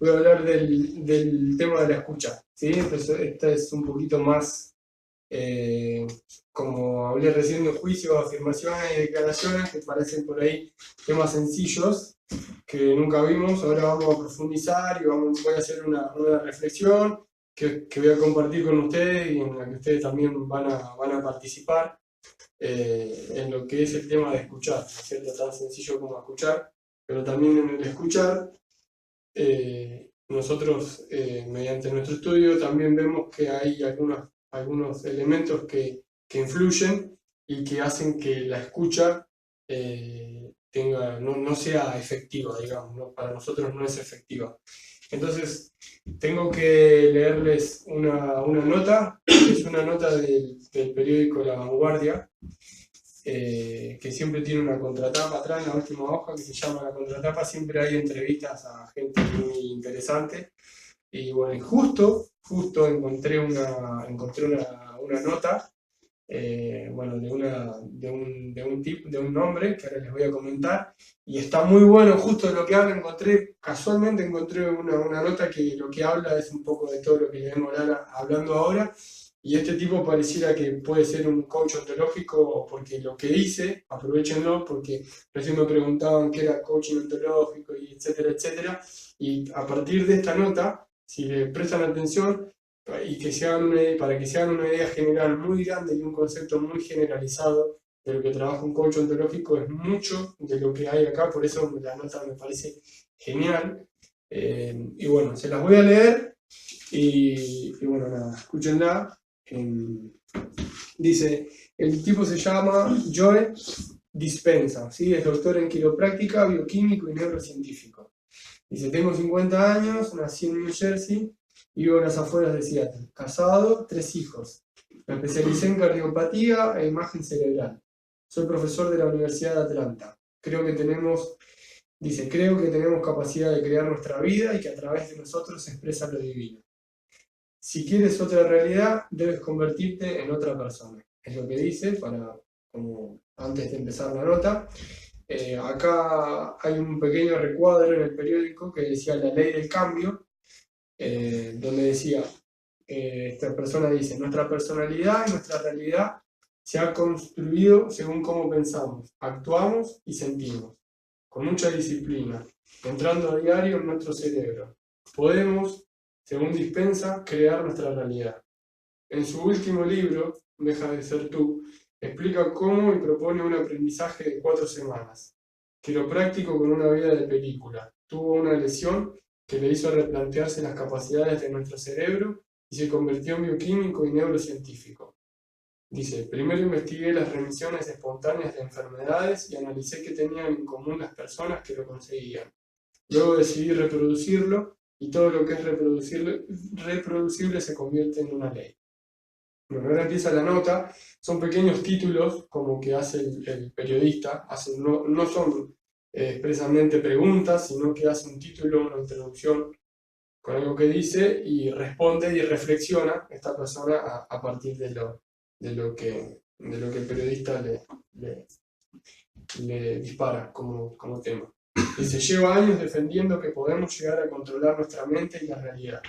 voy a hablar del tema de la escucha, ¿sí? Entonces, esta es un poquito más, como hablé recién de juicios, afirmaciones y declaraciones, que parecen por ahí temas sencillos que nunca vimos. Ahora vamos a profundizar y voy a hacer una reflexión que voy a compartir con ustedes y en la que ustedes también van a participar, en lo que es el tema de escuchar, ¿no es cierto? Tan sencillo como escuchar, pero también en el escuchar, nosotros, mediante nuestro estudio, también vemos que hay algunos elementos que influyen y que hacen que la escucha, no sea efectiva, digamos, ¿no? Para nosotros no es efectiva. Entonces, tengo que leerles una nota, es una nota del periódico La Vanguardia, que siempre tiene una contratapa atrás en la última hoja que se llama La Contratapa. Siempre hay entrevistas a gente muy interesante. Y bueno, y justo encontré una nota, bueno, de un nombre que ahora les voy a comentar, y está muy bueno. Justo de lo que habla, casualmente encontré una nota que lo que habla es un poco de todo lo que vengo hablando ahora. Y este tipo pareciera que puede ser un coach ontológico, porque lo que dice, aprovechenlo, porque recién me preguntaban qué era coaching ontológico, y etcétera, etcétera. Y a partir de esta nota, si le prestan atención, y para que se hagan una idea general muy grande y un concepto muy generalizado de lo que trabaja un coach ontológico, es mucho de lo que hay acá. Por eso la nota me parece genial. Y bueno, se las voy a leer y bueno, nada, escúchenla. Dice, el tipo se llama Joe Dispenza, ¿sí? Es doctor en quiropráctica, bioquímico y neurocientífico. Dice, tengo 50 años, nací en New Jersey, vivo en las afueras de Seattle, casado, 3 hijos. Me especialicé en cardiopatía e imagen cerebral. Soy profesor de la Universidad de Atlanta. Creo que tenemos capacidad de crear nuestra vida y que a través de nosotros se expresa lo divino. Si quieres otra realidad, debes convertirte en otra persona. Es lo que dice, como antes de empezar la nota. Acá hay un pequeño recuadro en el periódico que decía la ley del cambio, donde decía, esta persona dice, nuestra personalidad y nuestra realidad se ha construido según cómo pensamos, actuamos y sentimos, con mucha disciplina, entrando a diario en nuestro cerebro. Podemos, según Dispensa, crear nuestra realidad. En su último libro, Deja de ser tú, explica cómo y propone un aprendizaje de 4 semanas. Quiropráctico con una vida de película. Tuvo una lesión que le hizo replantearse las capacidades de nuestro cerebro y se convirtió en bioquímico y neurocientífico. Dice, primero investigué las remisiones espontáneas de enfermedades y analicé qué tenían en común las personas que lo conseguían. Luego decidí reproducirlo y todo lo que es reproducible se convierte en una ley. Bueno, ahora empieza la nota. Son pequeños títulos como que hace el periodista, no son expresamente preguntas, sino que hace un título, una introducción con algo que dice y responde y reflexiona esta persona a partir de lo que el periodista le dispara como tema. Dice, lleva años defendiendo que podemos llegar a controlar nuestra mente y la realidad.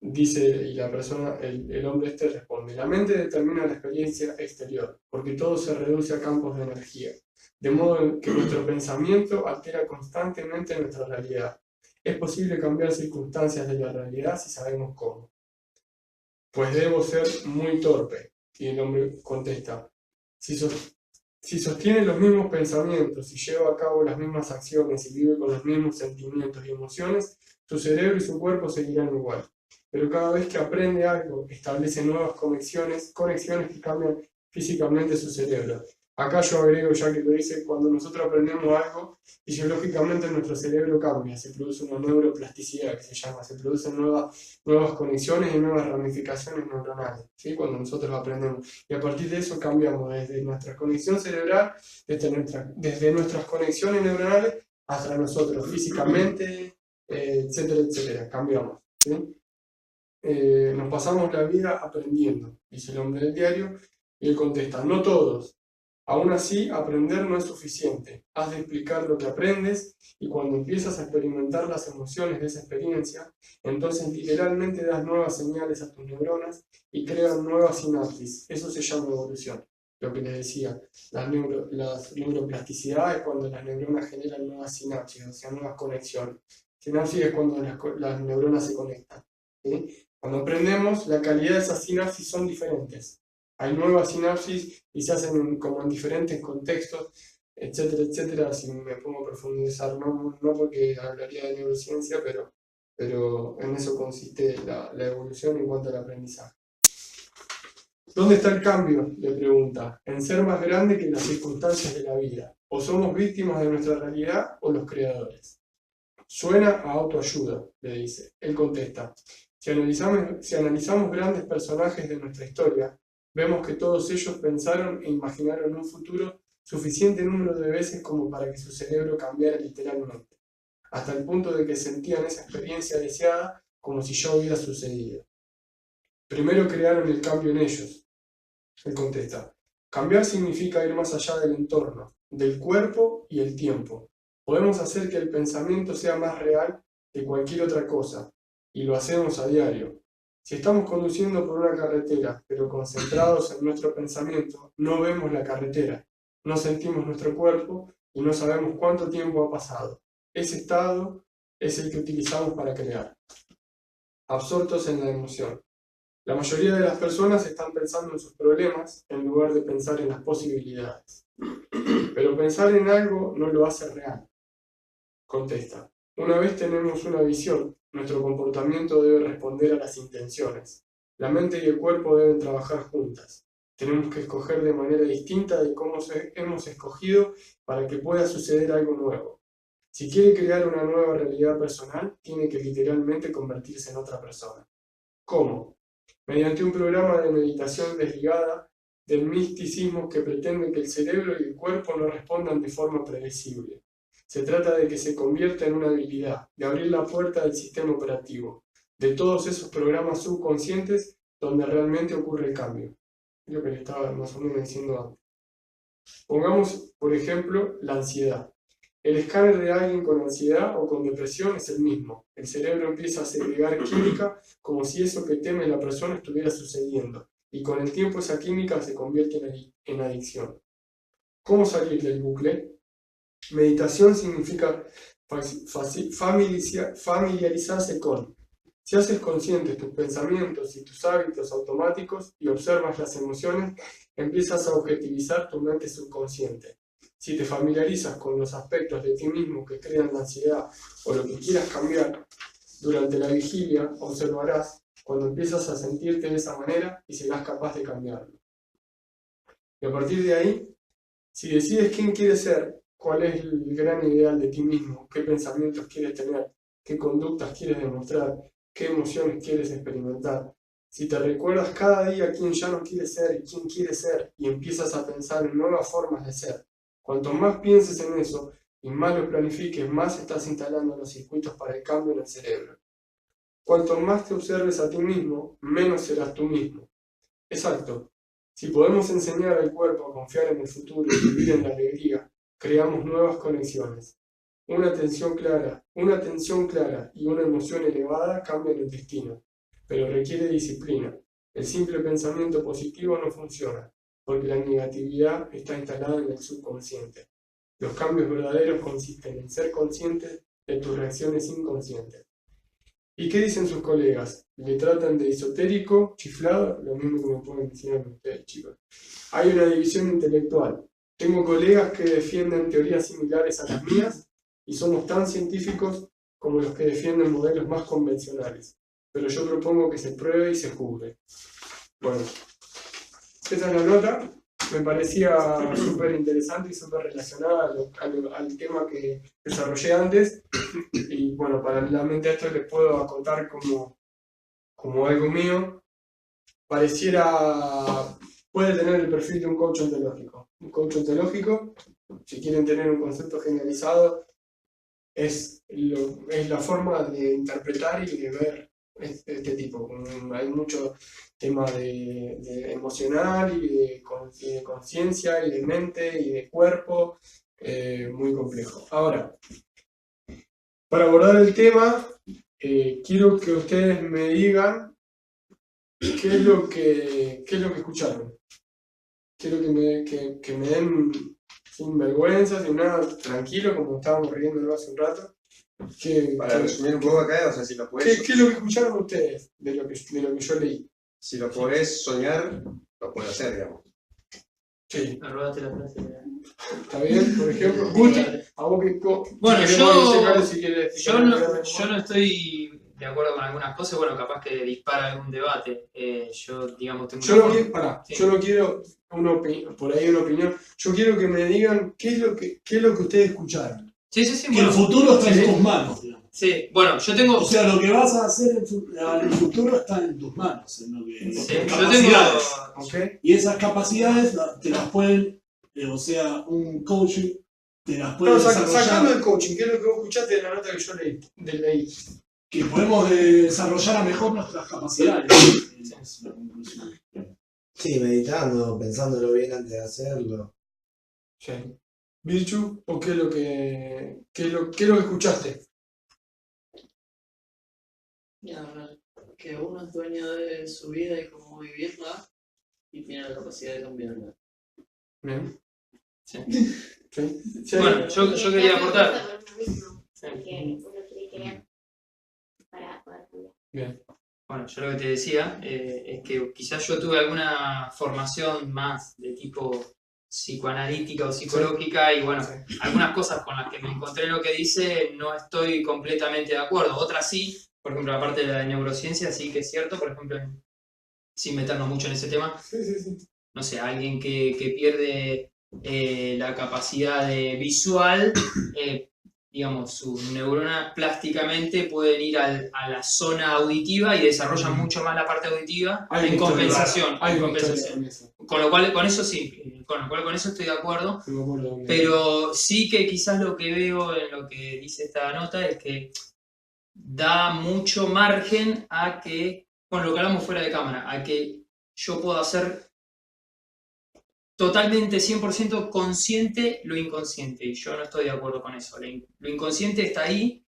Dice, y la persona, el hombre este responde, la mente determina la experiencia exterior, porque todo se reduce a campos de energía, de modo que nuestro pensamiento altera constantemente nuestra realidad. Es posible cambiar circunstancias de la realidad si sabemos cómo. Pues debo ser muy torpe. Y el hombre contesta, si sostiene los mismos pensamientos, si lleva a cabo las mismas acciones y vive con los mismos sentimientos y emociones, su cerebro y su cuerpo seguirán igual. Pero cada vez que aprende algo, establece nuevas conexiones que cambian físicamente su cerebro. Acá yo agrego, ya que lo dice, cuando nosotros aprendemos algo, fisiológicamente nuestro cerebro cambia, se produce una neuroplasticidad que se llama, se producen nuevas conexiones y nuevas ramificaciones neuronales, ¿sí? Cuando nosotros aprendemos. Y a partir de eso cambiamos desde nuestra conexión cerebral, desde nuestras conexiones neuronales, hasta nosotros físicamente, etcétera, etcétera, cambiamos, ¿sí? Nos pasamos la vida aprendiendo, dice el hombre del diario, y él contesta, no todos. Aún así, aprender no es suficiente. Has de explicar lo que aprendes y cuando empiezas a experimentar las emociones de esa experiencia, entonces literalmente das nuevas señales a tus neuronas y crean nuevas sinapsis. Eso se llama evolución. Lo que les decía, las neuroplasticidades es cuando las neuronas generan nuevas sinapsis, o sea, nuevas conexiones. Sinapsis es cuando las neuronas se conectan, ¿sí? Cuando aprendemos, la calidad de esas sinapsis son diferentes. Hay nuevas sinapsis y se hacen como en diferentes contextos, etcétera, etcétera. Si me pongo a profundizar, no porque hablaría de neurociencia, pero en eso consiste la evolución en cuanto al aprendizaje. ¿Dónde está el cambio?, le pregunta. En ser más grande que las circunstancias de la vida. O somos víctimas de nuestra realidad o los creadores. Suena a autoayuda, le dice. Él contesta. Si analizamos grandes personajes de nuestra historia, vemos que todos ellos pensaron e imaginaron un futuro suficiente número de veces como para que su cerebro cambiara literalmente, hasta el punto de que sentían esa experiencia deseada como si ya hubiera sucedido. Primero crearon el cambio en ellos. Él contesta, cambiar significa ir más allá del entorno, del cuerpo y el tiempo. Podemos hacer que el pensamiento sea más real que cualquier otra cosa, y lo hacemos a diario. Si estamos conduciendo por una carretera, pero concentrados en nuestro pensamiento, no vemos la carretera, no sentimos nuestro cuerpo y no sabemos cuánto tiempo ha pasado. Ese estado es el que utilizamos para crear. Absortos en la emoción. La mayoría de las personas están pensando en sus problemas en lugar de pensar en las posibilidades. Pero pensar en algo no lo hace real. Contesta. Una vez tenemos una visión, nuestro comportamiento debe responder a las intenciones. La mente y el cuerpo deben trabajar juntas. Tenemos que escoger de manera distinta de cómo hemos escogido para que pueda suceder algo nuevo. Si quiere crear una nueva realidad personal, tiene que literalmente convertirse en otra persona. ¿Cómo? Mediante un programa de meditación desligada del misticismo que pretende que el cerebro y el cuerpo no respondan de forma predecible. Se trata de que se convierta en una habilidad, de abrir la puerta del sistema operativo, de todos esos programas subconscientes donde realmente ocurre el cambio. Lo que le estaba más o menos diciendo antes. Pongamos, por ejemplo, la ansiedad. El escáner de alguien con ansiedad o con depresión es el mismo. El cerebro empieza a segregar química como si eso que teme la persona estuviera sucediendo, y con el tiempo esa química se convierte en adicción. ¿Cómo salir del bucle? Meditación significa familiarizarse con. Si haces conscientes tus pensamientos y tus hábitos automáticos y observas las emociones, empiezas a objetivizar tu mente subconsciente. Si te familiarizas con los aspectos de ti mismo que crean la ansiedad o lo que quieras cambiar, durante la vigilia observarás cuando empiezas a sentirte de esa manera y serás capaz de cambiarlo. Y a partir de ahí, si decides quién quieres ser, cuál es el gran ideal de ti mismo, qué pensamientos quieres tener, qué conductas quieres demostrar, qué emociones quieres experimentar, si te recuerdas cada día quién ya no quieres ser y quién quieres ser y empiezas a pensar en nuevas formas de ser, cuanto más pienses en eso y más lo planifiques, más estás instalando los circuitos para el cambio en el cerebro. Cuanto más te observes a ti mismo, menos serás tú mismo. Exacto. Si podemos enseñar al cuerpo a confiar en el futuro y vivir en la alegría, creamos nuevas conexiones. Una atención clara y una emoción elevada cambian el destino, pero requiere disciplina. El simple pensamiento positivo no funciona, porque la negatividad está instalada en el subconsciente. Los cambios verdaderos consisten en ser conscientes de tus reacciones inconscientes. ¿Y qué dicen sus colegas? ¿Le tratan de esotérico, chiflado? Lo mismo que me pueden decir a ustedes, chicos. Hay una división intelectual. Tengo colegas que defienden teorías similares a las mías y somos tan científicos como los que defienden modelos más convencionales. Pero yo propongo que se pruebe y se juzgue. Bueno, esa es la nota. Me parecía súper interesante y súper relacionada al tema que desarrollé antes. Y bueno, paralelamente a esto les puedo acotar como algo mío. Puede tener el perfil de un coach ontológico. Un coach ontológico, si quieren tener un concepto generalizado, es la forma de interpretar y de ver este tipo. Hay mucho tema de emocional y de conciencia y de mente y de cuerpo, muy complejo. Ahora, para abordar el tema, quiero que ustedes me digan qué es lo que escucharon. Quiero que me den sin vergüenza, sin nada, tranquilo, como estábamos riendo hace un rato. Para resumir un poco acá, o sea, si lo podés... ¿Qué es lo que escucharon ustedes de lo que yo leí? Si lo podés soñar, lo podés hacer, digamos. Sí. Me robaste la frase. ¿Está bien? Por ejemplo, Guti, a vos que... Bueno, yo yo no estoy de acuerdo con algunas cosas, bueno, capaz que dispara algún debate. Yo, digamos, tengo yo no quiero por ahí una opinión. Yo quiero que me digan qué es lo que ustedes escucharon. Sí, Que bueno. el futuro está en tus manos, digamos. Sí, bueno, yo tengo... O sea, lo que vas a hacer en el futuro está en tus manos. En lo que, Sí, yo tengo... Okay. Y esas capacidades te las pueden, o sea, un coaching te las puede desarrollar. Sacando el coaching, ¿qué es lo que vos escuchaste de la nota que yo leí? Que podemos desarrollar a mejor nuestras capacidades. Esa es la conclusión. Sí, meditando, pensándolo bien antes de hacerlo. Sí. Virchu, ¿o qué es lo que escuchaste? Que uno es dueño de su vida y cómo vivirla y tiene la capacidad de cambiarla. Bien. Sí. Sí. Bueno, yo quería aportar. Porque uno quiere crear para poder cambiar. Bien. Bueno, yo lo que te decía es que quizás yo tuve alguna formación más de tipo psicoanalítica o psicológica y bueno, algunas cosas con las que me encontré lo que dice no estoy completamente de acuerdo, otras sí, por ejemplo la parte de la neurociencia sí que es cierto, por ejemplo, sin meternos mucho en ese tema, no sé, alguien que pierde la capacidad visual, digamos, sus neuronas plásticamente pueden ir a la zona auditiva y desarrollan mucho más la parte auditiva en compensación. Con lo cual, con eso sí, con eso estoy de acuerdo, pero sí que quizás lo que veo en lo que dice esta nota es que da mucho margen a que, bueno, lo que hablamos fuera de cámara, a que yo pueda hacer totalmente 100% consciente lo inconsciente, y yo no estoy de acuerdo con eso. Lo inconsciente está ahí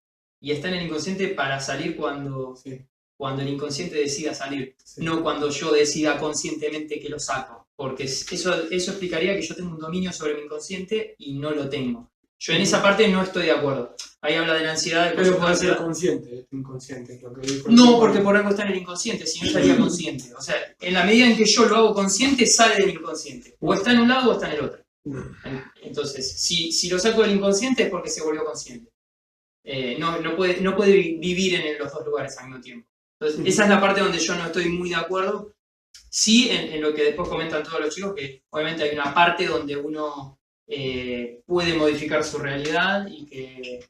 y está en el inconsciente para salir cuando el inconsciente decida salir, no cuando yo decida conscientemente que lo saco, porque eso explicaría que yo tengo un dominio sobre mi inconsciente y no lo tengo. Yo en esa parte no estoy de acuerdo. Ahí habla de la ansiedad. Pero puede ser consciente, inconsciente. Lo que dijo no, porque por algo está en el inconsciente, si no estaría consciente. O sea, en la medida en que yo lo hago consciente, sale del inconsciente. O está en un lado o está en el otro. Entonces, si lo saco del inconsciente es porque se volvió consciente. No puede vivir en los dos lugares al mismo tiempo. Entonces, esa es la parte donde yo no estoy muy de acuerdo. Sí, en lo que después comentan todos los chicos, que obviamente hay una parte donde uno puede modificar su realidad y que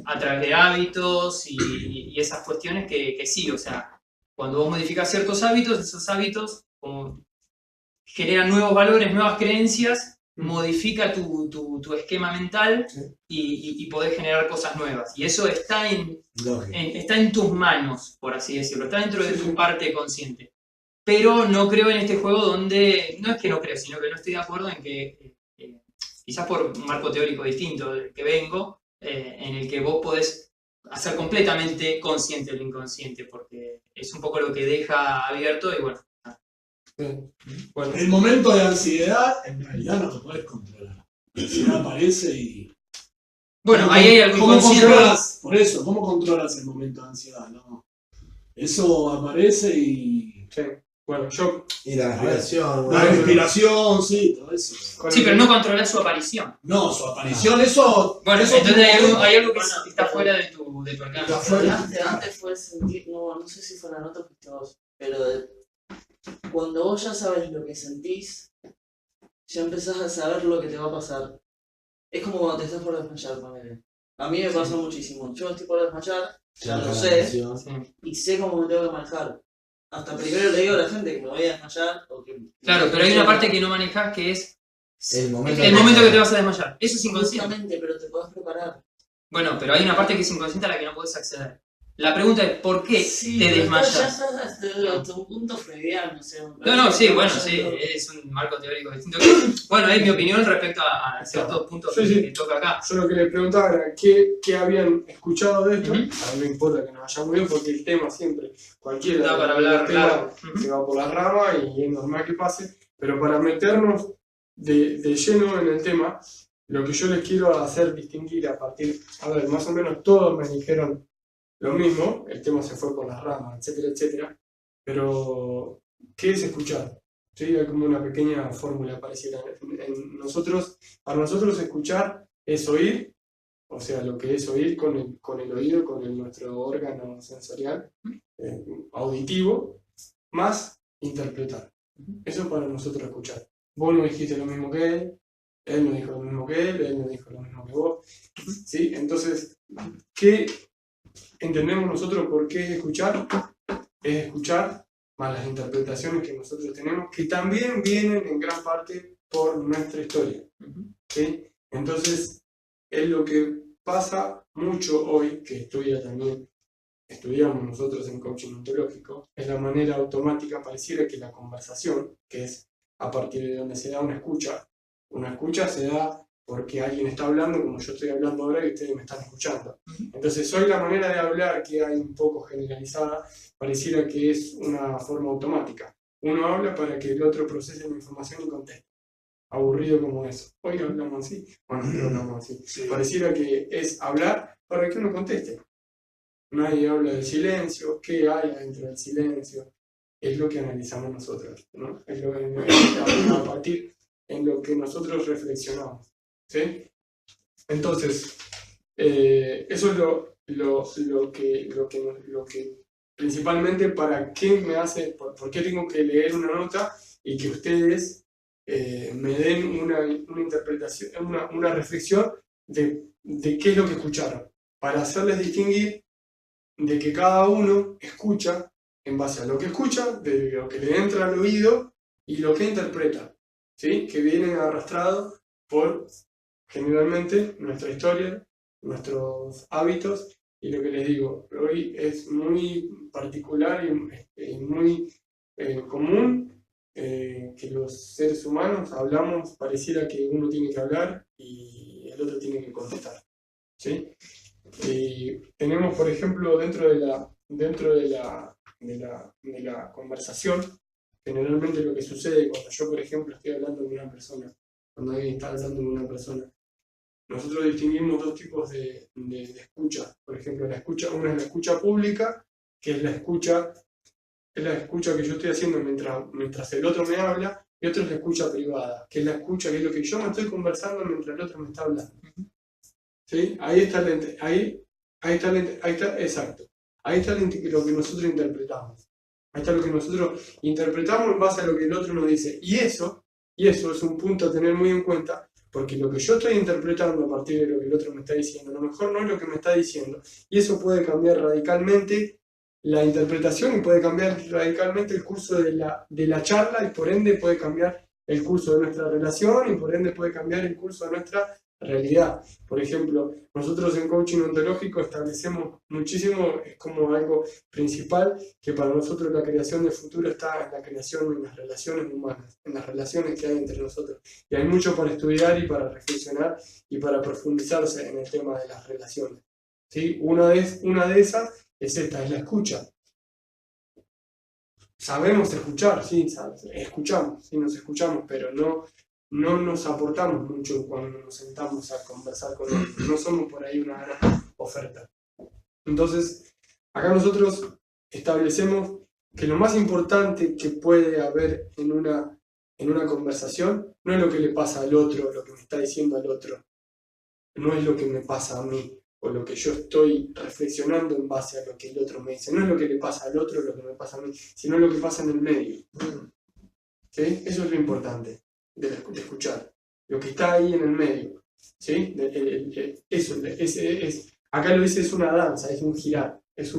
a través de hábitos y esas cuestiones que sí, o sea, cuando vos modificas ciertos hábitos, esos hábitos como generan nuevos valores, nuevas creencias, modifica tu esquema mental y podés generar cosas nuevas. Y eso está en tus manos, por así decirlo, está dentro de tu parte consciente. Pero no creo en este juego donde, no es que no creo, sino que no estoy de acuerdo en que, quizás por un marco teórico distinto del que vengo, en el que vos podés hacer completamente consciente el inconsciente, porque es un poco lo que deja abierto y bueno. Bueno, el momento de ansiedad en realidad no lo podés controlar. La ansiedad aparece y... Bueno, ahí hay algo inconsciente. Por eso, ¿cómo controlas el momento de ansiedad? ¿No? Eso aparece y... Sí. Bueno, y la respiración. La respiración, sí, todo eso. Sí, pero no controlar su aparición. No, su aparición, eso... Bueno, eso entonces hay algo que está fuera de tu alcance. Antes fue sentir, no sé si fue la nota que vos, pero cuando vos ya sabes lo que sentís, ya empezás a saber lo que te va a pasar. Es como cuando te estás por desmayar, ponele. A mí me pasa muchísimo. Yo estoy por desmayar, ya lo sé, y sé cómo me tengo que manejar. Hasta primero le digo a la gente que me voy a desmayar. Claro, pero hay una parte que no manejas que es el momento que te vas a desmayar. Eso es inconsciente. Justamente, pero te podés preparar. Bueno, pero hay una parte que es inconsciente a la que no podés acceder. La pregunta es, ¿por qué Sí, te pero desmayas? ya estás hasta un punto freudiano, o sea, me No, parece no, que sí, estamos bueno, sí, yendo- es un marco teórico distinto. Bueno, es mi opinión respecto a ciertos puntos Sí, sí. que toca acá. Yo lo que les preguntaba era qué habían escuchado de esto. Ujú. A mí no importa que nos vayamos bien porque el tema siempre, cualquiera Da para de los hablar temas largo. Ujú. se va por las ramas y es normal que pase, pero para meternos de lleno en el tema, lo que yo les quiero hacer distinguir a partir, a ver, más o menos todos me dijeron lo mismo, el tema se fue por las ramas, etcétera, etcétera, pero ¿qué es escuchar? ¿Sí? Hay como una pequeña fórmula parecida. Para nosotros escuchar es oír, o sea, lo que es oír con el oído, nuestro órgano sensorial, auditivo, más interpretar. Eso para nosotros escuchar. Vos no dijiste lo mismo que él no dijo lo mismo que él no dijo lo mismo que vos. ¿Sí? Entonces, ¿qué entendemos nosotros por qué es escuchar? Es escuchar más las interpretaciones que nosotros tenemos, que también vienen en gran parte por nuestra historia. ¿Sí? Entonces, es lo que pasa mucho hoy, que estudiamos nosotros en coaching ontológico, es la manera automática, pareciera que la conversación, que es a partir de donde se da una escucha se da porque alguien está hablando como yo estoy hablando ahora y ustedes me están escuchando. Entonces, hoy la manera de hablar que hay un poco generalizada, pareciera que es una forma automática. Uno habla para que el otro procese la información y conteste. Aburrido como eso. Hoy hablamos así. Bueno, no hablamos así. Sí. Pareciera que es hablar para que uno conteste. Nadie habla del silencio, qué hay dentro del silencio. Es lo que analizamos nosotros, ¿no? Es a partir en lo que nosotros reflexionamos. ¿Sí? Entonces, eso es lo que principalmente para qué me hace, por qué tengo que leer una nota y que ustedes me den una interpretación, una reflexión de qué es lo que escucharon, para hacerles distinguir de que cada uno escucha en base a lo que escucha, de lo que le entra al oído y lo que interpreta, ¿sí? Que vienen arrastrados por generalmente nuestra historia, nuestros hábitos y lo que les digo, hoy es muy particular y muy común que los seres humanos hablamos, pareciera que uno tiene que hablar y el otro tiene que contestar, ¿sí? Y tenemos, por ejemplo, dentro de la conversación, generalmente lo que sucede cuando yo, por ejemplo, estoy hablando con una persona, cuando alguien está hablando con una persona, nosotros distinguimos dos tipos de escucha. Por ejemplo, una es la escucha pública, que es la escucha que yo estoy haciendo mientras el otro me habla, y otra es la escucha privada, que es la escucha, que es lo que yo me estoy conversando mientras el otro me está hablando. ¿Sí? Ahí está exacto. Ahí está lo que nosotros interpretamos. Ahí está lo que nosotros interpretamos en base a lo que el otro nos dice. Y eso es un punto a tener muy en cuenta, porque lo que yo estoy interpretando a partir de lo que el otro me está diciendo, a lo mejor no es lo que me está diciendo. Y eso puede cambiar radicalmente la interpretación y puede cambiar radicalmente el curso de la charla y por ende puede cambiar el curso de nuestra relación y por ende puede cambiar el curso de nuestra realidad. Por ejemplo, nosotros en coaching ontológico establecemos muchísimo, es como algo principal, que para nosotros la creación del futuro está en la creación de las relaciones humanas, en las relaciones que hay entre nosotros. Y hay mucho para estudiar y para reflexionar y para profundizarse en el tema de las relaciones. ¿Sí? Una de esas es esta, es la escucha. Sabemos escuchar, sí, escuchamos, sí, nos escuchamos, pero no nos aportamos mucho cuando nos sentamos a conversar con otros. No somos por ahí una gran oferta. Entonces, acá nosotros establecemos que lo más importante que puede haber en una conversación no es lo que le pasa al otro, lo que me está diciendo al otro. No es lo que me pasa a mí, o lo que yo estoy reflexionando en base a lo que el otro me dice. No es lo que le pasa al otro, lo que me pasa a mí, sino lo que pasa en el medio. ¿Sí? Eso es lo importante de escuchar. Lo que está ahí en el medio. ¿Sí? Acá lo dice, es una danza, es un girar. Es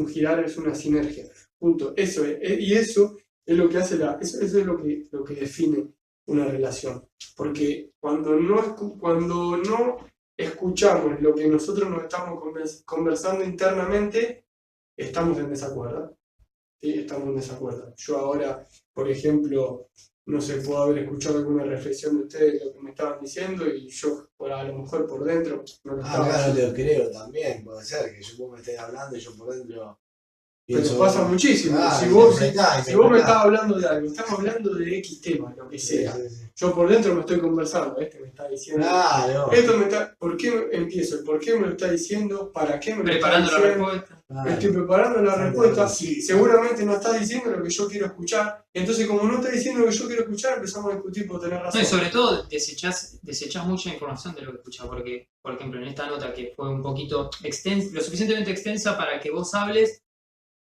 una sinergia. Punto. Eso es, y eso es lo que hace eso es lo que define una relación. Porque cuando no escuchamos lo que nosotros nos estamos conversando internamente, estamos en desacuerdo. ¿Sí? Estamos en desacuerdo. Yo ahora, por ejemplo, no sé, puedo haber escuchado alguna reflexión de ustedes, lo que me estaban diciendo, y yo, a lo mejor por dentro, no lo estaba Claro, haciendo. te creo también, puede ser que vos me estés hablando y yo por dentro. Pero pasa muchísimo. Ah, si vos me interpretás. estás hablando de algo, estamos hablando de X tema, lo que sea. Sí, sí. Yo por dentro me estoy conversando, me está diciendo. Claro. Esto me está. ¿Por qué empiezo? ¿Por qué me lo está diciendo? ¿Para qué me lo está Preparando la diciendo? respuesta. Me estoy preparando la respuesta. Sí. Seguramente no está diciendo lo que yo quiero escuchar. Entonces, como no está diciendo lo que yo quiero escuchar, empezamos a discutir por tener razón. No, y sobre todo desechás mucha información de lo que escuchás, porque, por ejemplo, en esta nota que fue un poquito extensa, lo suficientemente extensa para que vos hables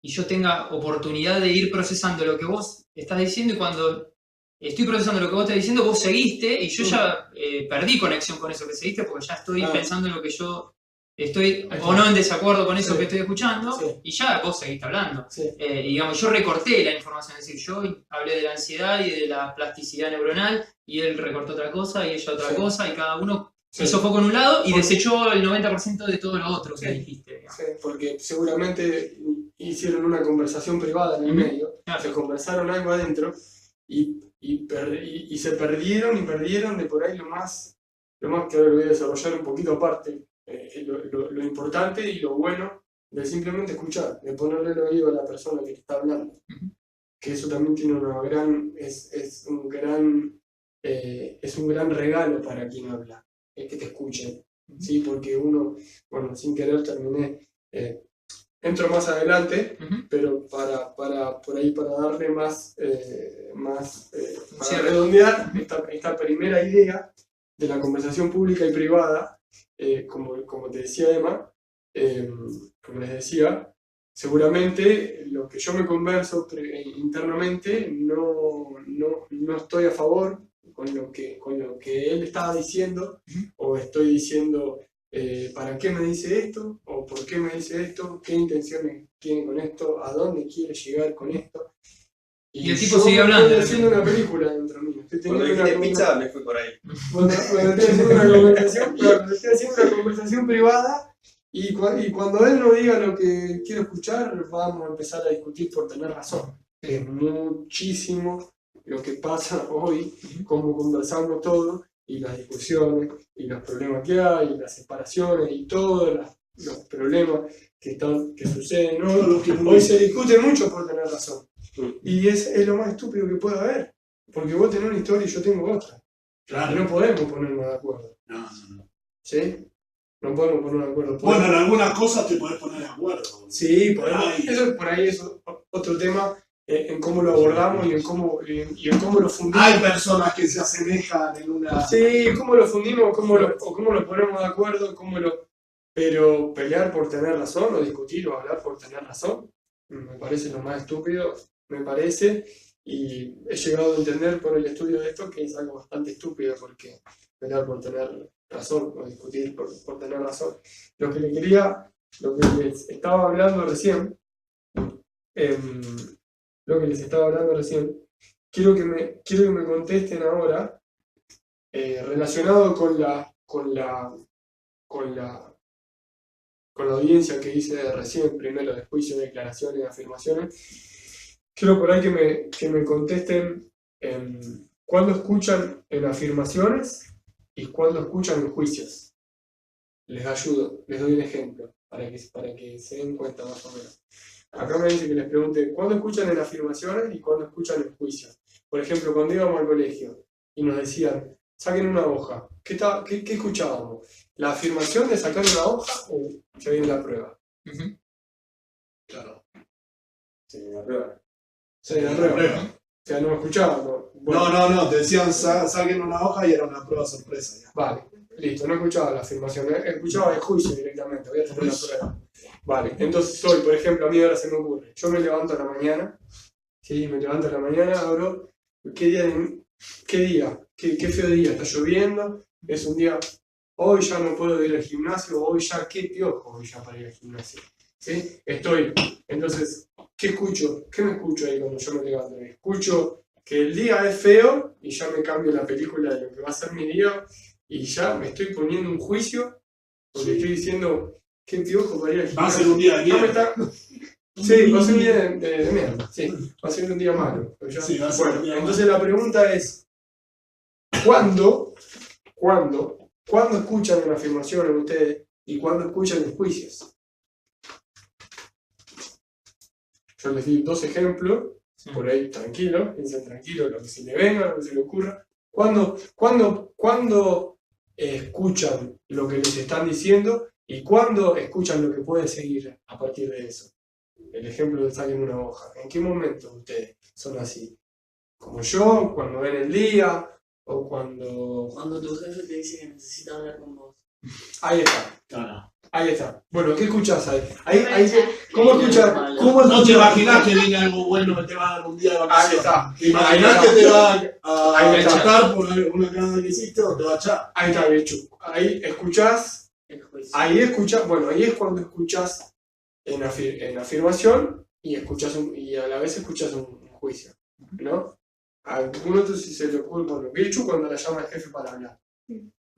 y yo tenga oportunidad de ir procesando lo que vos estás diciendo, y cuando estoy procesando lo que vos estás diciendo, vos seguiste y yo ya perdí conexión con eso que seguiste, porque ya estoy pensando en lo que yo estoy o no en desacuerdo con eso que estoy escuchando, y ya vos seguiste hablando. Y digamos, yo recorté la información, es decir, yo hablé de la ansiedad y de la plasticidad neuronal, y él recortó otra cosa y ella otra cosa, y cada uno hizo foco en un lado y desechó el 90% de todo lo otro que dijiste. Digamos. Sí, porque seguramente hicieron una conversación privada en el medio, se conversaron algo adentro y se perdieron de por ahí lo más que ahora lo voy a desarrollar un poquito aparte, lo importante y lo bueno de simplemente escuchar, de ponerle el oído a la persona que te está hablando. Que eso también tiene una gran, es un gran regalo para quien habla, el que te escuche, ¿sí? Porque uno, bueno, sin querer terminé, entro más adelante, pero por ahí para darle más, para redondear esta primera idea de la conversación pública y privada, como te decía Emma, como les decía, seguramente lo que yo me converso internamente no estoy a favor con lo que él estaba diciendo, o estoy diciendo ¿para qué me dice esto? ¿O por qué me dice esto? ¿Qué intenciones tiene con esto? ¿A dónde quiere llegar con esto? Y el tipo sigue hablando. Estoy haciendo una película dentro mío. Estoy Cuando dijiste pizza, me fui por ahí. Cuando estoy haciendo una conversación privada y cuando él no diga lo que quiero escuchar, vamos a empezar a discutir por tener razón. Es muchísimo lo que pasa hoy, cómo conversamos todo, y las discusiones, y los problemas que hay, y las separaciones, y todos los problemas que suceden hoy. Hoy se discute mucho por tener razón. Y es lo más estúpido que puede haber. Porque vos tenés una historia y yo tengo otra. Claro. Y no podemos ponernos de acuerdo. No. ¿Sí? No podemos ponernos de acuerdo. Bueno, en algunas cosas te podés poner de acuerdo. Sí, podemos. Por ahí es otro tema, en cómo lo abordamos y en cómo lo fundimos. Hay personas que se asemejan en una... Sí, cómo lo fundimos, cómo lo ponemos de acuerdo, pero pelear por tener razón, o discutir o hablar por tener razón, me parece lo más estúpido, me parece, y he llegado a entender por el estudio de esto que es algo bastante estúpido, porque pelear por tener razón o discutir por tener razón. Lo que les estaba hablando recién, quiero que me contesten ahora, relacionado con la audiencia que hice recién, primero de juicio, declaraciones, afirmaciones. Quiero por ahí que me contesten cuándo escuchan en afirmaciones y cuándo escuchan en juicios. Les ayudo, les doy un ejemplo para que se den cuenta más o menos. Acá me dice que les pregunte cuándo escuchan en afirmaciones y cuándo escuchan en juicios. Por ejemplo, cuando íbamos al colegio y nos decían, saquen una hoja, ¿qué escuchábamos? ¿La afirmación de sacar una hoja o ya viene la prueba? Claro. Sí, la prueba. Sí, la prueba. O sea, no me escuchaban. No, te decían saquen una hoja y era una prueba sorpresa. Ya. Vale, listo, no escuchaba la afirmación, escuchaba el juicio directamente, voy a tener la prueba. Vale, entonces hoy, por ejemplo, a mí ahora se me ocurre, yo me levanto a la mañana, abro, ¿qué día? ¿Qué feo día? ¿Está lloviendo? Es un día, hoy ya no puedo ir al gimnasio, hoy ya, qué piojo hoy ya para ir al gimnasio. ¿Sí? Entonces, ¿qué escucho? ¿Qué me escucho ahí cuando yo me levanto? Escucho que el día es feo y ya me cambio la película de lo que va a ser mi día y ya me estoy poniendo un juicio porque estoy diciendo, qué piojo para ir al gimnasio. Va a ser un día de mierda. Sí, va a ser un día de mierda, sí, va a ser un día malo. Pero ya- Sí, va a ser bueno, un día entonces la pregunta es, ¿cuándo escuchan una afirmación en ustedes y cuándo escuchan los juicios? Yo les di 2 ejemplos, por ahí tranquilo, piensen tranquilo, lo que se le venga, lo que se le ocurra. ¿Cuándo escuchan lo que les están diciendo y cuándo escuchan lo que puede seguir a partir de eso? El ejemplo de saquen una hoja. ¿En qué momento ustedes son así? Como yo, cuando ven el día, o cuando... Cuando tu jefe te dice que necesita hablar con vos. Ahí está, Claro. ahí está. Bueno, ¿qué escuchás ahí? ¿Cómo escuchás? No te imaginás que viene algo bueno que te va a dar un día de Ahí vacaciones. está. ¿Te imaginás que te va a Ahí está. achatar por una cagada que hiciste o te va a echar? Ahí está, Bichu. Ahí escuchás, El juicio. ahí escuchás, bueno, ahí es cuando escuchás en afirmación y y a la vez escuchás un juicio, ¿no? A algún otro si se le ocurre, bueno, Bichu cuando la llama el jefe para hablar.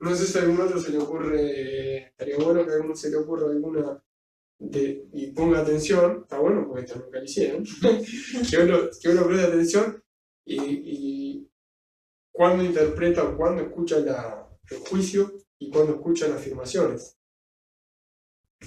No sé si a algún otro se le ocurre, estaría bueno que a alguno se le ocurra alguna y ponga atención, está bueno porque esto nunca lo hicieron, que uno preste atención y cuando interpreta o cuando escucha el juicio y cuando escucha las afirmaciones.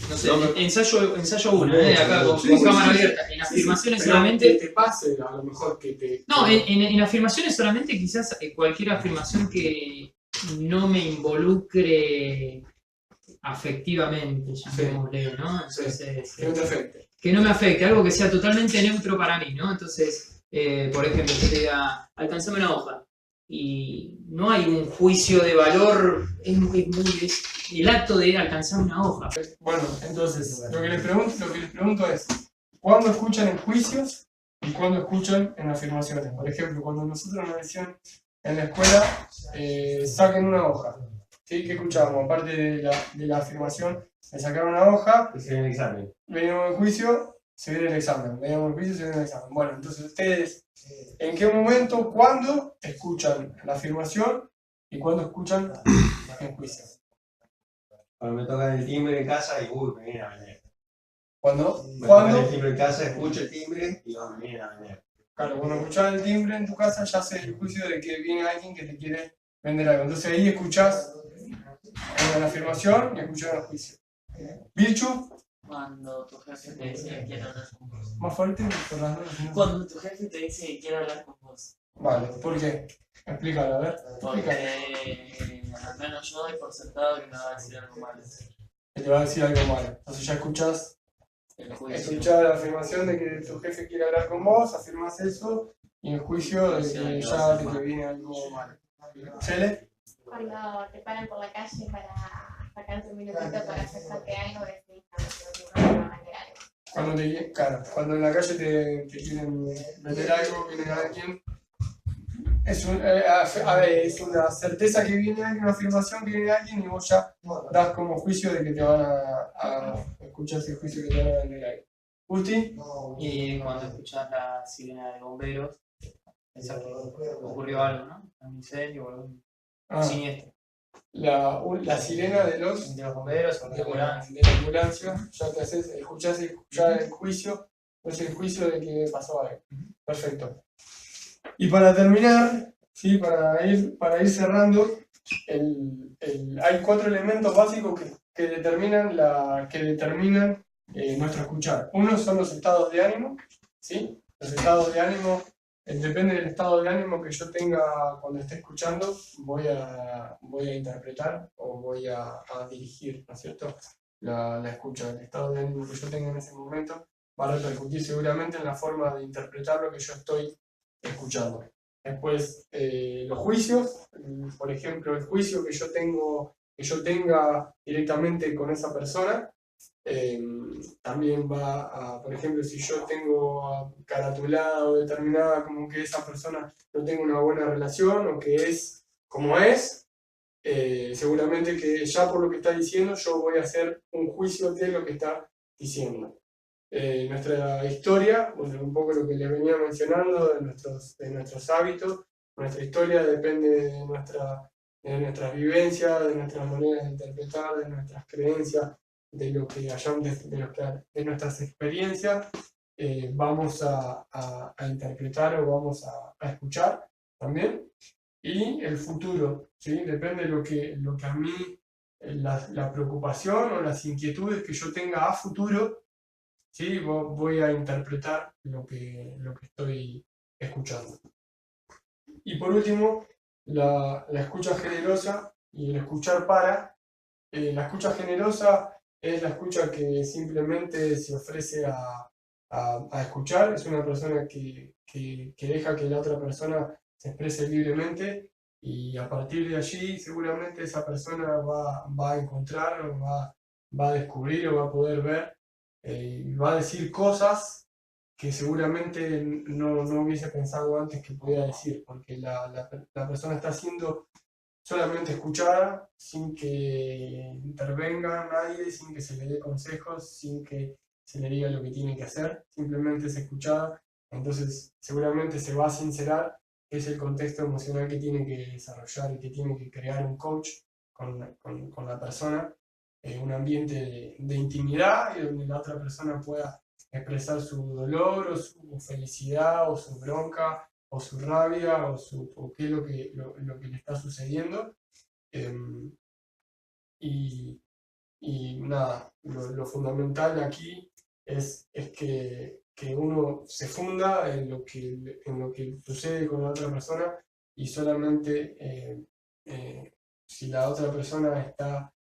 No sé, ensayo uno, acá con Sí, cámara sí. abierta. En afirmaciones Pero solamente. que te pase a lo mejor que te... No, en afirmaciones solamente quizás cualquier afirmación que no me involucre afectivamente, llamémosle, ¿no? Entonces, que no te afecte. que no me afecte, algo que sea totalmente neutro para mí, ¿no? Entonces, por ejemplo, yo te diga, alcanzame una hoja, y no hay un juicio de valor, es el acto de alcanzar una hoja. Bueno, entonces, lo que les pregunto es, ¿cuándo escuchan en juicios y cuándo escuchan en afirmaciones? Por ejemplo, cuando nosotros nos decían en la escuela, saquen una hoja. ¿Sí? ¿Qué escuchábamos? Aparte de la afirmación, de sacar una hoja, Hicieron el examen. veníamos al juicio, se viene el examen. Veníamos al juicio, se viene el examen. Bueno, entonces ustedes, ¿en qué momento, cuándo escuchan la afirmación y cuándo escuchan el juicio? Cuando me tocan el timbre en casa y uy, me vienen a vender. ¿Cuándo? Me tocan ¿Cuándo? el timbre en casa, escucho el timbre y me vienen a vender. Claro, cuando escuchás el timbre en tu casa ya haces el juicio de que viene alguien que te quiere vender algo. Entonces ahí escuchás la afirmación y escuchás el juicio. Bichu, Cuando tu jefe te dice que quiere hablar con vos. más fuerte por las dos. Cuando tu jefe te dice que quiere hablar con vos. Vale, ¿por qué? Explícalo, a ver. Explícalo. Porque al menos yo doy por sentado que me va a decir algo malo. Que te va a decir algo malo. Entonces ya escuchás la afirmación de que tu jefe quiere hablar con vos, afirmás eso, y el juicio de que ya te viene algo malo. ¿Cele? Cuando te paran por la calle para sacarte un minutito para acercarte algo, decís, no, no, no, vender algo. Cuando en la calle te quieren vender algo, viene alguien, es una certeza que viene alguien, una afirmación que viene alguien y vos ya das como juicio de que te van a escuchar ese juicio que te van a vender algo. ¿Justi? Y cuando escuchas la sirena de bomberos, pensás que ocurrió algo, ¿no? Un incendio o algún siniestro. La sirena de los bomberos o de la de la ambulancia, ya te escuchás el juicio, es el juicio de que pasó algo. Perfecto. Y para terminar, ¿sí? para ir cerrando, hay 4 elementos básicos que determinan nuestro escuchar. Uno son los estados de ánimo, ¿sí? Los estados de ánimo, depende del estado de ánimo que yo tenga cuando esté escuchando, voy a interpretar o voy a dirigir, ¿no es cierto? La escucha. El estado de ánimo que yo tenga en ese momento va a repercutir seguramente en la forma de interpretar lo que yo estoy escuchando. Después, los juicios, por ejemplo, el juicio que yo tenga directamente con esa persona, también va a, por ejemplo, si yo tengo caratulada o determinada como que esa persona no tenga una buena relación o que es como es, seguramente que ya por lo que está diciendo yo voy a hacer un juicio de lo que está diciendo. Nuestra historia, bueno, un poco lo que les venía mencionando de nuestros hábitos, nuestra historia depende de nuestras vivencias, de nuestras maneras de interpretar, de nuestras creencias, de lo que hayamos, de nuestras experiencias, vamos a interpretar o vamos a escuchar también. Y el futuro, ¿sí? Depende de lo que a mí, la preocupación o las inquietudes que yo tenga a futuro, ¿sí? Voy a interpretar lo que estoy escuchando. Y por último, la escucha generosa y el escuchar para. La escucha generosa es la escucha que simplemente se ofrece a escuchar, es una persona que deja que la otra persona se exprese libremente y a partir de allí seguramente esa persona va a encontrar o va a descubrir o va a poder ver y va a decir cosas que seguramente no hubiese pensado antes que podía decir, porque la persona está siendo solamente escuchada, sin que intervenga nadie, sin que se le dé consejos, sin que se le diga lo que tiene que hacer, simplemente es escuchada. Entonces seguramente se va a sincerar que es el contexto emocional que tiene que desarrollar y que tiene que crear un coach con la persona, un ambiente de intimidad y donde la otra persona pueda expresar su dolor o su felicidad o su bronca o su rabia o qué es lo que le está sucediendo. Y nada, lo fundamental aquí es que uno se funda en lo que sucede con la otra persona y solamente si la otra persona está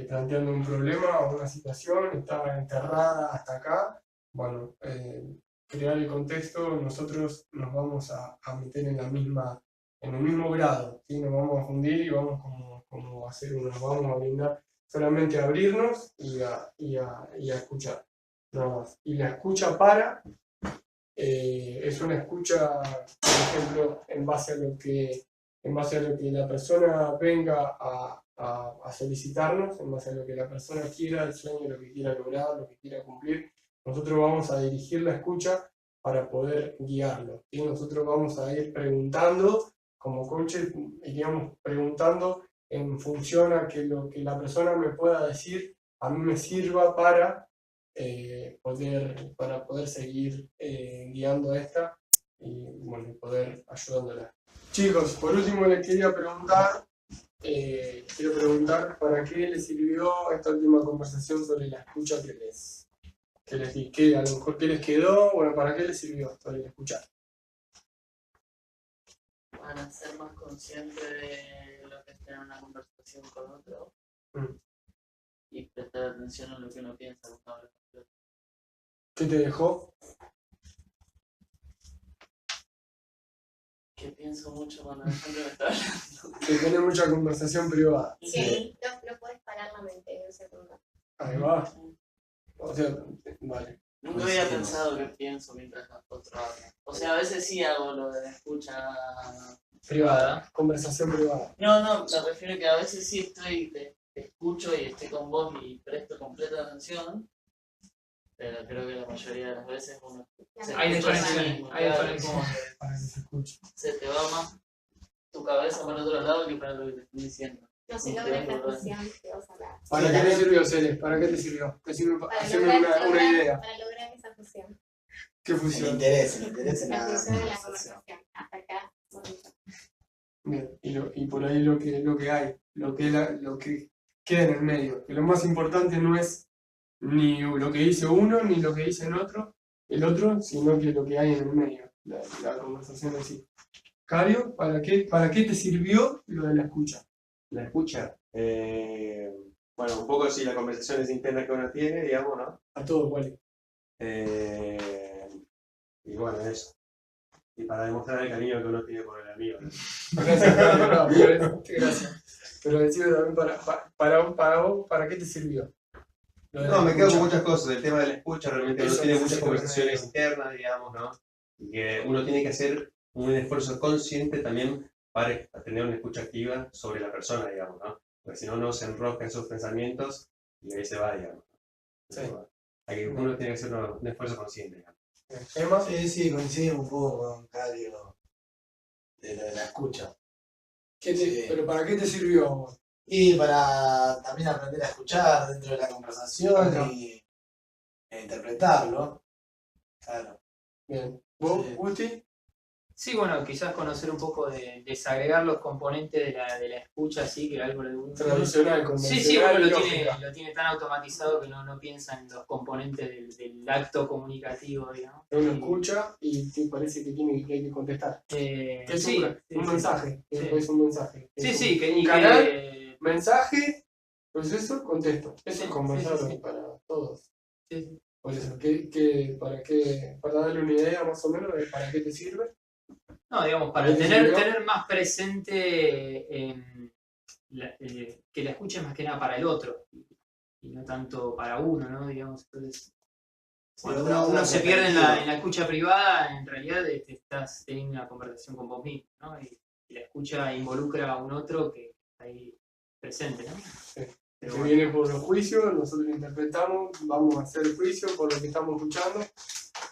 planteando un problema o una situación, está enterrada hasta acá, bueno, crear el contexto, nosotros nos vamos a meter en el mismo grado, ¿sí? Nos vamos a fundir y vamos como a hacer nos vamos a brindar solamente a abrirnos y a escuchar. Nada más. Y la escucha es una escucha, por ejemplo, en base a lo que la persona venga a solicitarnos, en base a lo que la persona quiera, el sueño, lo que quiera lograr, lo que quiera cumplir. Nosotros vamos a dirigir la escucha para poder guiarlo. ¿Sí? Nosotros vamos a ir preguntando, como coaches, iríamos preguntando en función a que lo que la persona me pueda decir a mí me sirva para poder seguir guiando a esta y bueno, poder ayudándola. Chicos, por último les quería preguntar, ¿para qué les sirvió esta última conversación sobre la escucha que les di? ¿Qué, a lo mejor qué les quedó? Bueno, ¿para qué les sirvió sobre el escuchar? Para ser más consciente de lo que es tener una conversación con otro y prestar atención a lo que uno piensa cuando habla con otro. ¿Qué te dejó? Que pienso mucho cuando la gente me está hablando. Que tenés mucha conversación privada. Sí, no puedes parar la mente en un segundo. Ahí va. O sea, vale. Nunca había pensado que pienso mientras otro habla. O sea, a veces sí hago lo de la escucha Privada. Conversación privada. No, me refiero a que a veces sí te escucho y estoy con vos y presto completa atención, pero creo que la mayoría de las veces uno se Hay escucha a sí desconexión, mismo, hay claro, desconexión. como que Para que se escuche. se te va más tu cabeza para otro lado que para lo que te estoy diciendo. No se logra esta fusión que vos hablas. ¿Para qué te sirvió, Celes? ¿Para qué te sirvió? Haceme una idea. Para lograr esa fusión. ¿Qué El fusión? interés en La fusión de la conversación. conversación. Hasta acá, bonito. Bien, y por ahí lo que hay, lo que queda en el medio. Que lo más importante no es ni lo que dice uno, ni lo que dice el otro, sino que lo que hay en el medio, la conversación en sí. Cario, ¿para qué te sirvió lo de la escucha? La escucha. Bueno, un poco si la conversación es interna que uno tiene, digamos, ¿no? A todo, ¿cuál? Y bueno, eso. Y para demostrar el cariño que uno tiene por el amigo, ¿no? Gracias, Cario, no, gracias. Pero decime también para vos, ¿para qué te sirvió? Lo de la No, me quedo con escucha. muchas cosas. El tema de la escucha, realmente uno Eso tiene muchas necesito conversaciones ver. internas, digamos, ¿no? Y que uno tiene que hacer un esfuerzo consciente también para tener una escucha activa sobre la persona, digamos, ¿no? Porque si no, uno se enrosca en sus pensamientos y ahí se va, digamos. Sí. Uno tiene que hacer un esfuerzo consciente, digamos. ¿Emma? Sí, coincidimos un poco con Cario de lo de la escucha. Sí. ¿Pero para qué te sirvió a vos? Y para también aprender a escuchar dentro de la conversación Ajá. y interpretarlo. Claro. Bien. ¿Vos, Sí. Guti? Sí, bueno, quizás conocer un poco de desagregar los componentes de la escucha, así que algo de Tradicional, Sí, convencional sí, uno y lo lógica. tiene tan automatizado que no piensa en los componentes del acto comunicativo, digamos. Uno escucha y te parece que hay que contestar. Eh, Que es sí, un sí, mensaje. sí. Es un mensaje. Sí, Es sí, un, que, un y canal, que... mensaje, proceso, contesto. Eso Sí, es conversar sí, sí, sí. para todos. Sí, sí. Por eso, para darle una idea más o menos de para qué te sirve. No, digamos, ¿A para qué te sirvió? tener más presente que la escucha es más que nada para el otro y no tanto para uno, ¿no? Digamos, entonces, cuando uno se pierde en la escucha privada, en realidad estás teniendo una conversación con vos mismo, ¿no? Y la escucha involucra a un otro que está ahí presente, ¿no? Sí. Pero Que bueno. viene por los juicios, nosotros interpretamos, vamos a hacer el juicio por lo que estamos escuchando,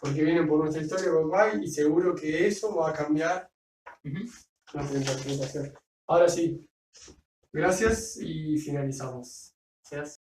porque vienen por nuestra historia, papá, y seguro que eso va a cambiar Ujú. nuestra interpretación. Ahora sí, gracias y finalizamos. Gracias.